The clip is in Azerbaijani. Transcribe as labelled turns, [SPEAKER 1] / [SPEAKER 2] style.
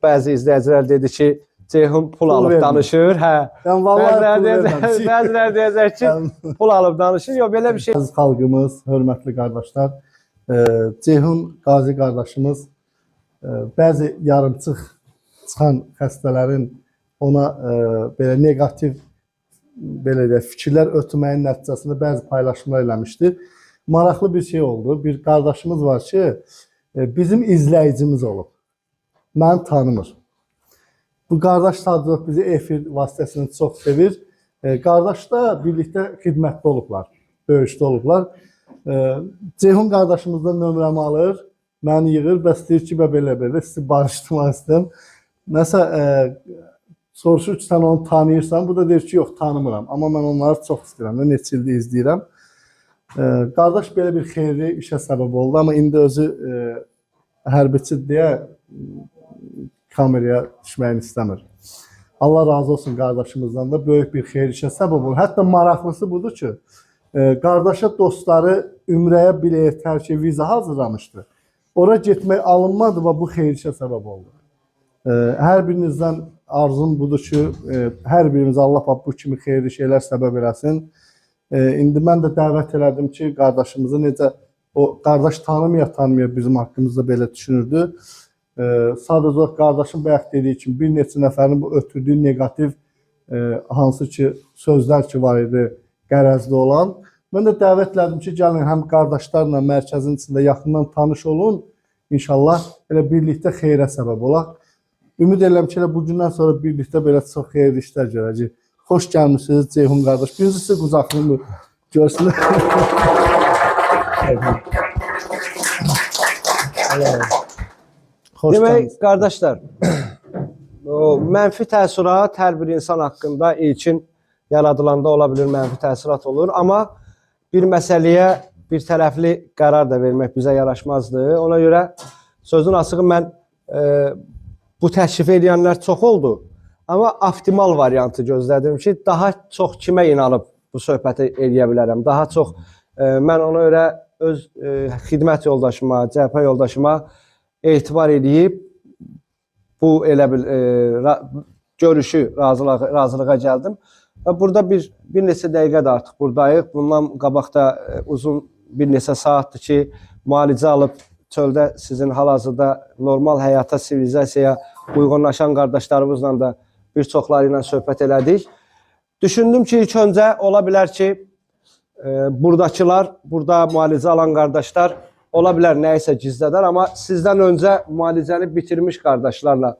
[SPEAKER 1] bəzi izləyicilər dedi ki, Ceyhun pul alıb danışır. Hə. Bəziləri deyəcək ki, pul alıb danışır. Yox, belə bir şey.
[SPEAKER 2] Əziz xalqımız, hörmətli qardaşlar, Ceyhun Qazi qardaşımız bəzi yarımçıq çıxan xəstələrin ona belə negativ fikirlər ötməyin nəticəsində bəzi paylaşımlar eləmişdir. Maraqlı bir şey oldu. Bir qardaşımız var ki, bizim izləyicimiz olub. Məni tanımır. Bu qardaş sadəcə bizi efir vasitəsini çox sevir. Qardaşla birlikdə xidmətdə olublar, döyüşdə olublar. Ceyhun qardaşımızdan nömrəmi alır, məni yığır, bəs deyir ki, belə sizi barışdırmaq istəyirəm. Nəsə soruşur ki, sən onu tanıyırsan, bu da deyir ki, yox, tanımıram. Amma mən onları çox istəyirəm, neçə ildir izləyirəm. Qardaş belə bir xeyirli işə səbəb oldu, amma indi özü hərbiçi deyə kameraya düşməyini istəmir. Allah razı olsun qardaşımızdan da böyük bir xeyir işə səbəb olur. Hətta maraqlısı budur ki, qardaşa dostları ümrəyə bilet, hər şey viza hazırlamışdı. Ora getmək alınmadı və bu xeyir işə səbəb oldu. Hər birinizdən arzum budur ki, hər birimiz Allah bu kimi xeyirli şeylər səbəb eləsin. İndi mən də dəvət elədim ki, qardaşımızı necə, o qardaş tanımaya bizim haqqımızda belə düşünürdü. Sadəcə qardaşım bayaq dediyi kimi bir neçə nəfərin bu ötürdüyü negativ hansı ki sözlər ki var idi qərəzli olan. Mən də dəvət elədim ki, gəlin həm qardaşlarla mərkəzin içində yaxından tanış olun. İnşallah elə birlikdə xeyrə səbəb olaq. Ümid edirəm ki, bugündən sonra birlikdə belə çox xeyirli işlər görəcəyik. Xoş gəlmişsiniz Ceyhun qardaş. Birincisi qucaqlığını görsünlər.
[SPEAKER 1] Demək, qardaşlar, mənfi təəssürat hər bir insan haqqında ilkin yaradılanda ola bilir, mənfi təəssürat olur. Amma bir məsələyə bir tərəfli qərar da vermək bizə yaraşmazdı. Ona görə sözün açığı mən bu təklif edənlər çox oldu. Amma optimal variantı gözlədim ki, daha çox kimə inanıb bu söhbəti eləyə bilərəm. Daha çox mən ona görə öz xidmət yoldaşıma, cəbhə yoldaşıma etibar edib bu elə bil görüşü, razılığa gəldim. Və burada bir neçə dəqiqə də artıq buradayıq. Bundan qabaq da uzun bir neçə saatdır ki, müalicə alıb çöldə sizin hal-hazırda normal həyata, sivilizasiyaya uyğunlaşan qardaşlarımızla da bir çoxları ilə söhbət elədik. Düşündüm ki, ilk öncə ola bilər ki, buradakılar, burada müalicə alan qardaşlar ola bilər nəyisə gizlədər, amma sizdən öncə müalicəni bitirmiş qardaşlarla